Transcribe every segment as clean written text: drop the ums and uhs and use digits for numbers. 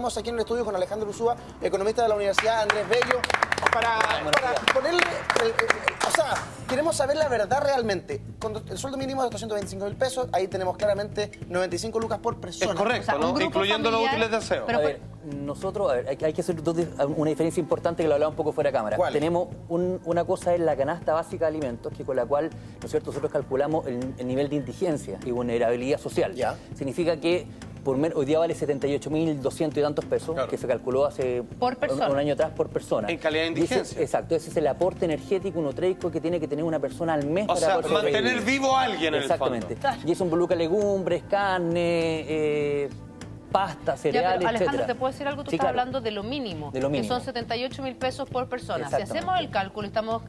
Estamos aquí en el estudio con Alejandro Urzúa, economista de la Universidad Andrés Bello, para ponerle... o sea, queremos saber la verdad realmente. Cuando el sueldo mínimo es de 225.000 pesos, ahí tenemos claramente 95 lucas por persona. Es correcto, o sea, ¿no? Incluyendo los útiles de aseo. Pero, A ver, nosotros, hay que hacer una diferencia importante que lo hablaba un poco fuera de cámara. ¿Cuál? Tenemos una cosa en la canasta básica de alimentos, que con la cual, ¿no es cierto?, nosotros calculamos el nivel de indigencia y vulnerabilidad social. Ya. Significa que hoy día vale 78.200 y tantos pesos, claro, que se calculó hace por persona, un año atrás por persona. En calidad de indigencia. Exacto, ese es el aporte energético nutreico que tiene que tener una persona al mes O para sea, poder sobrevivir. mantener vivo a alguien en el fondo. Exactamente. Y eso involucra legumbres, carne, pasta, cereales, pero, Alejandro, etcétera. ¿te puedo decir algo? Tú Sí, estás claro. hablando de lo mínimo, De lo mínimo. que son 78.000 pesos por persona. Si Exactamente. hacemos el cálculo y estamos,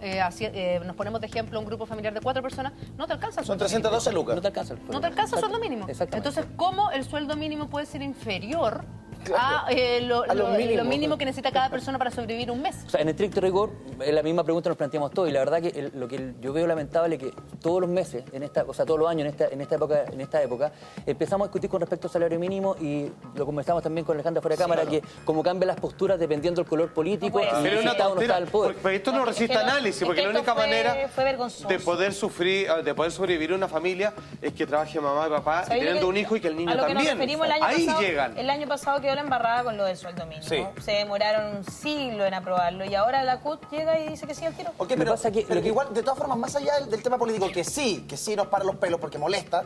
nos ponemos de ejemplo un grupo familiar de 4 personas, no te alcanza el Son sueldo mínimo. 312 lucas. No te alcanza. No te alcanza el sueldo mínimo. Exactamente. Entonces, ¿cómo el sueldo mínimo puede ser inferior Claro. a lo lo mínimo que necesita cada persona para sobrevivir un mes? O sea, en estricto rigor, la misma pregunta nos planteamos todos, y la verdad que lo que yo veo lamentable es que todos los meses, todos los años en esta época, empezamos a discutir con respecto al salario mínimo, y lo conversamos también con Alejandra fuera de cámara, claro, que como cambian las posturas dependiendo del color político, No puede y ser. Pero es si una está o no está tontera, el poder. porque esto no resiste análisis, porque la única manera fue vergonzoso. de poder sobrevivir una familia es que trabaje mamá y papá y ¿Sabéis teniendo lo que- un hijo y que el niño a lo que también. nos referimos el año Ahí pasado, llegan. El año pasado quedó la embarrada con lo del sueldo mínimo. Sí. Se demoraron un siglo en aprobarlo y ahora la CUT llega y dice que sí al tiro. Ok, Lo pero, pasa que- pero lo que- igual, de todas formas, más allá del tema político, que sí nos para los pelos porque molesta,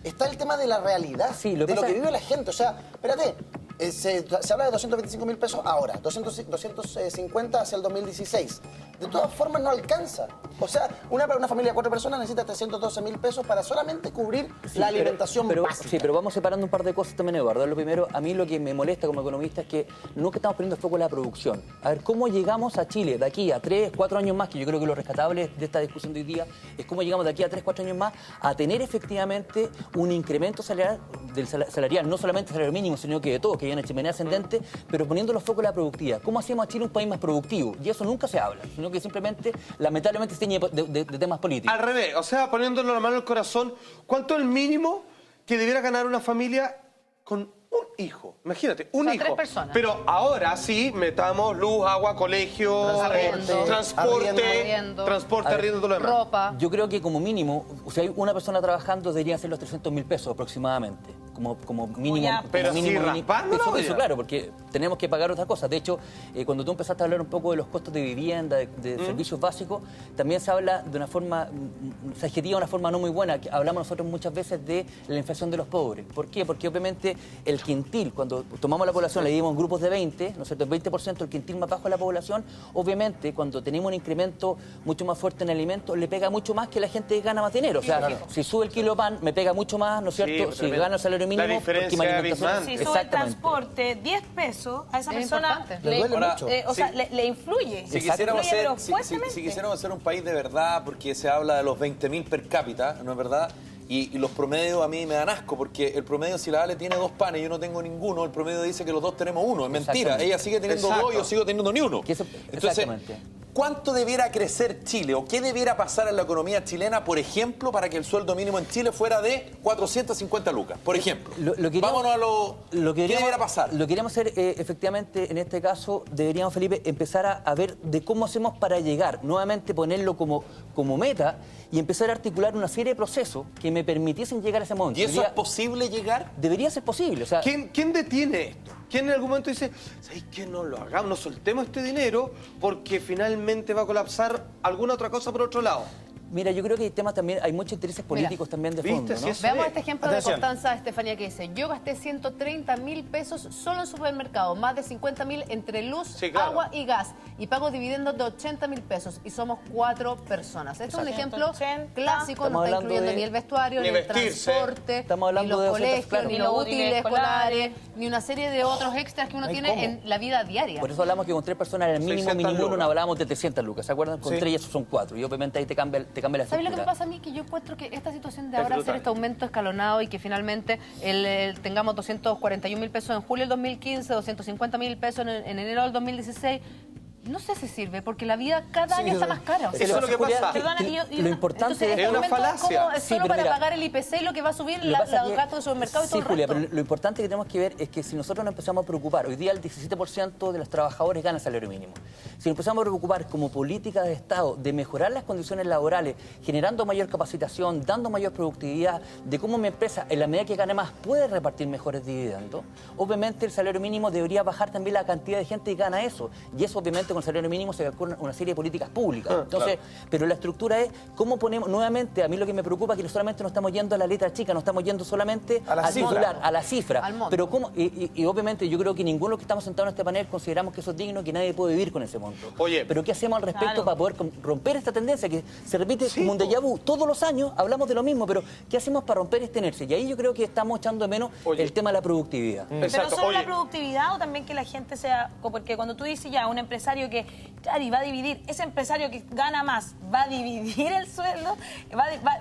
está el tema de la realidad, Sí, de lo pasa- que vive la gente. O sea, espérate, se habla de 225.000 pesos ahora, 250 hacia el 2016. De todas formas, no alcanza. O sea, una familia de 4 personas necesita 312.000 pesos para solamente cubrir la alimentación básica. Sí, pero vamos separando un par de cosas también, Eduardo. Lo primero, a mí lo que me molesta como economista es que nunca estamos poniendo foco en la producción. A ver, ¿cómo llegamos a Chile de aquí a 3, 4 años más? Que yo creo que lo rescatable de esta discusión de hoy día es cómo llegamos de aquí a 3, 4 años más a tener efectivamente un incremento salarial, no solamente salario mínimo, sino que de todo, que hay una chimenea ascendente, pero poniendo los focos en la productividad. ¿Cómo hacemos a Chile un país más productivo? Y eso nunca se habla, sino que simplemente, lamentablemente, se tiñe de temas políticos. Al revés, o sea, poniéndolo la mano en el corazón, ¿cuánto es el mínimo que debiera ganar una familia con un hijo? Imagínate, un O sea, hijo. 3 personas. Pero ahora sí, metamos luz, agua, colegio, Arriendo. transporte, arriendo, todo lo demás. Ropa. Yo creo que como mínimo, si hay una persona trabajando, deberían ser los 300.000 pesos aproximadamente. Como mínimo. ya. Pero como si mínimo, raspándola, eso, oye. claro, porque tenemos que pagar otras cosas. De hecho, cuando tú empezaste a hablar un poco de los costos de vivienda, de servicios básicos, también se habla de una forma, se adjetiva de una forma no muy buena. Hablamos nosotros muchas veces de la inflación de los pobres. ¿Por qué? Porque obviamente el quintil, cuando tomamos la población, le dimos en grupos de 20, ¿no es cierto? El 20%, el quintil más bajo de la población, obviamente cuando tenemos un incremento mucho más fuerte en alimentos, le pega mucho más que la gente que gana más dinero. O sea, si sube el kilo de pan, me pega mucho más, ¿no es cierto? pues, Si tremendo. gana el salario mínimo, La diferencia porque mi es alimentación- abismal. Si sube el Exactamente. transporte 10 pesos, a esa Es persona importante. Le duele mucho. o sea, le influye. Si quisiéramos, Influye, pero hacer, fuertemente. si quisiéramos hacer un país de verdad, porque se habla de los 20.000 per cápita, ¿no es verdad? Y los promedios a mí me dan asco, porque el promedio, si la Ale tiene 2 panes y yo no tengo ninguno, el promedio dice que los dos tenemos uno. Es mentira. Exactamente. Ella sigue teniendo Exacto. 2 y yo sigo teniendo ni uno. Que eso- Entonces, exactamente. ¿cuánto debiera crecer Chile o qué debiera pasar en la economía chilena, por ejemplo, para que el sueldo mínimo en Chile fuera de 450 lucas? Por ejemplo. Lo queríamos- Vámonos a lo... ¿Qué debiera pasar? Lo queríamos hacer, efectivamente, en este caso, deberíamos, Felipe, empezar a ver de cómo hacemos para llegar, nuevamente ponerlo como meta y empezar a articular una serie de procesos que me permitiesen llegar a ese momento. ¿Y eso es posible llegar? Debería ser posible. O sea, ¿Quién detiene esto? ¿Quién en algún momento dice, ¿sabes qué? No lo hagamos, no soltemos este dinero porque finalmente va a colapsar alguna otra cosa por otro lado? mira, yo creo que hay temas también, hay muchos intereses políticos también de fondo, ¿viste? ¿no? Si es- Veamos Sí. este ejemplo Atención. de Constanza Estefanía que dice: yo gasté 130.000 pesos solo en supermercado, más de 50.000 entre luz, Sí, claro. agua y gas, y pago dividendos de 80.000 pesos y somos 4 personas. Este es un ejemplo 180. clásico, no Estamos está hablando incluyendo de- ni el vestuario, Ni ni el vestirse. transporte, Estamos ni hablando los de ofertas, colegios, claro. ni Ni los los útiles útiles escolares, escolares, ni una serie de otros extras que uno No hay tiene cómo. en la vida diaria. Por eso hablamos que con 3 personas era el mínimo 600 mínimo, lucas. no hablábamos de 300 lucas, ¿se acuerdan? Con Sí. 3 y esos son 4, y obviamente ahí te cambia la ¿Sabes lo que estructura. me pasa a mí? Que yo encuentro que esta situación de Es ahora hacer brutal. este aumento escalonado y que finalmente tengamos 241.000 pesos en julio del 2015, 250.000 pesos en enero del 2016, No sé si sirve, porque la vida cada año está más cara. O sea, Eso es lo que pasa. Perdona, Lo importante entonces, es este una momento falacia. como es Sí, solo pero para mira, pagar el IPC y lo que va a subir Lo que los pasa es que- gastos de supermercado y todo sí, el Julia, resto. pero lo importante que tenemos que ver es que si nosotros nos empezamos a preocupar, hoy día el 17% de los trabajadores gana salario mínimo. Si nos empezamos a preocupar como política de Estado de mejorar las condiciones laborales, generando mayor capacitación, dando mayor productividad, de cómo mi empresa, en la medida que gane más, puede repartir mejores dividendos, obviamente el salario mínimo debería bajar también la cantidad de gente que gana eso. Y eso obviamente con el salario mínimo se calcula una serie de políticas públicas. Entonces, pero la estructura es cómo ponemos, nuevamente, a mí lo que me preocupa es que solamente no estamos yendo a la letra chica, no estamos yendo solamente A la al cifra. titular, a la cifra. Al monto. Pero cómo, y obviamente yo creo que ninguno de los que estamos sentados en este panel consideramos que eso es digno, que nadie puede vivir con ese monto. Oye. Pero ¿qué hacemos al respecto Claro. para poder romper esta tendencia que se repite Sí, como un po. déjà vu? Todos los años hablamos de lo mismo, pero ¿qué hacemos para romper esta inercia? Y ahí yo creo que estamos echando de menos Oye. el tema de la productividad. Pero Exacto. solo Oye, la productividad o también que la gente sea... Porque cuando tú dices ya, un empresario que, claro, y va a dividir, ese empresario que gana más, ¿va a dividir el sueldo?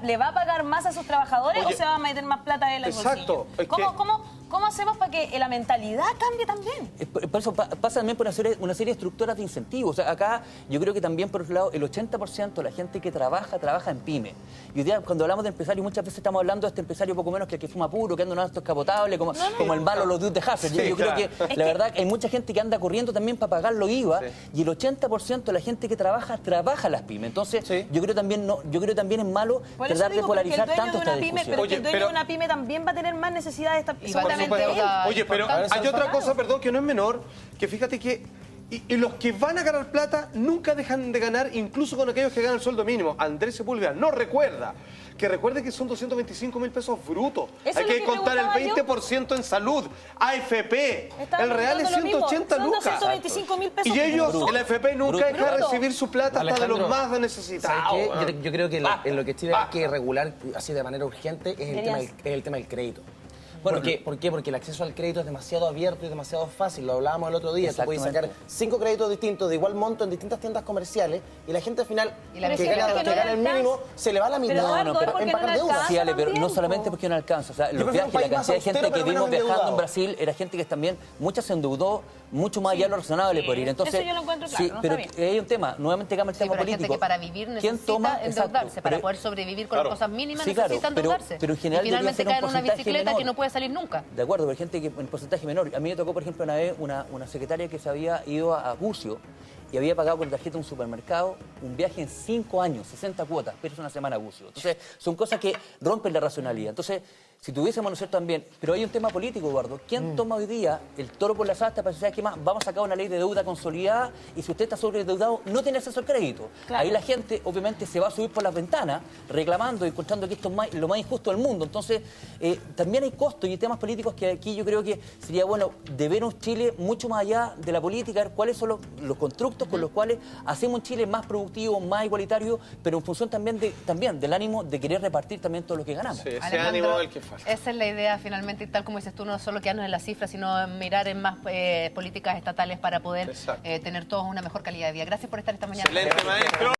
¿Le va a pagar más a sus trabajadores Oye, o se va a meter más plata en el exacto, bolsillo? es que- ¿Cómo hacemos para que la mentalidad cambie también? Por eso pasa también por una serie de estructuras de incentivos. O sea, acá yo creo que también, por otro lado, el 80% de la gente que trabaja en pyme. Y hoy día, cuando hablamos de empresarios, muchas veces estamos hablando de este empresario poco menos que el que fuma puro, que anda en un auto escapotable, como el malo los dudes de Hafer. Sí, Yo creo claro. que, la verdad, hay mucha gente que anda corriendo también para pagar los IVA, y el 80% de la gente que trabaja en las pymes. Entonces, yo creo también es malo Por eso tratar de digo, porque el polarizar dueño tanto de esta una pyme, discusión. pero Oye, que el dueño pero- de una pyme también va a tener más necesidades. Y va a tener Por supuesto. deuda Oye, pero importante. hay otra cosa, perdón, que no es menor, que fíjate que y los que van a ganar plata nunca dejan de ganar, incluso con aquellos que ganan el sueldo mínimo. Andrés Sepúlveda no recuerda. Que recuerde que son 225.000 pesos brutos. Eso Hay es lo que que contar el preguntaba yo. 20% en salud, AFP. Estaba El real es preguntando lo mismo. 180 Son lucas. 225.000 pesos Y ellos, brutos. el AFP nunca deja de Bruto. recibir su plata hasta de Alejandro, los más ¿sabes necesitados. qué? weón. Yo creo que en lo que Chile hay que regular así de manera urgente es el tema del crédito. Bueno, ¿Por qué? Porque el acceso al crédito es demasiado abierto y demasiado fácil. Lo hablábamos el otro día. Tú puedes sacar 5 créditos distintos de igual monto en distintas tiendas comerciales y la gente al final Y la que gente gana, que que no gana el alcanza. mínimo se le va la mitad Pero, Eduardo, es porque en no pagar le deudas. alcanza. Sí, Ale, pero también, no po. solamente porque no alcanza. O sea, Yo los prefiero viajes, un la país más cantidad de gente austero, que pero vimos menos viajando en endeudado. Brasil era gente que también, mucha se endeudó mucho más allá de lo razonable por ir. Entonces, eso yo lo encuentro claro, sí, no pero sabía. hay un tema, nuevamente acá el Sí, tema pero hay gente político. que para vivir ¿Quién necesita toma? endeudarse. Exacto, Para pero- poder sobrevivir con claro. las cosas mínimas Sí, claro, necesita pero- endeudarse. pero en general y debería finalmente ser un cae en una porcentaje bicicleta menor. que no puede salir nunca. De acuerdo, pero hay gente que en porcentaje menor. A mí me tocó, por ejemplo, una vez una secretaria que se había ido a Bucio y había pagado con tarjeta de un supermercado un viaje en 5 años, 60 cuotas, pero es una semana a Bucio. Entonces, son cosas que rompen la racionalidad. Entonces, si tuviésemos, ¿no es cierto?, también, pero hay un tema político, Eduardo. ¿Quién toma hoy día el toro por las astas para decir, ¿qué más? Vamos a sacar una ley de deuda consolidada y si usted está sobreendeudado, no tiene acceso al crédito. Claro. Ahí la gente, obviamente, se va a subir por las ventanas reclamando y encontrando que esto es lo más injusto del mundo. Entonces, también hay costos y temas políticos que aquí yo creo que sería bueno de ver un Chile mucho más allá de la política, ver cuáles son los constructos con los cuales hacemos un Chile más productivo, más igualitario, pero en función también del ánimo de querer repartir también todo lo que ganamos. Sí, ese Alejandro, ánimo es el que falta. esa es la idea finalmente, y tal como dices tú, no solo quedarnos en las cifras, sino mirar en más políticas estatales para poder Exacto. tener todos una mejor calidad de vida. Gracias por estar esta mañana. Excelente, maestro.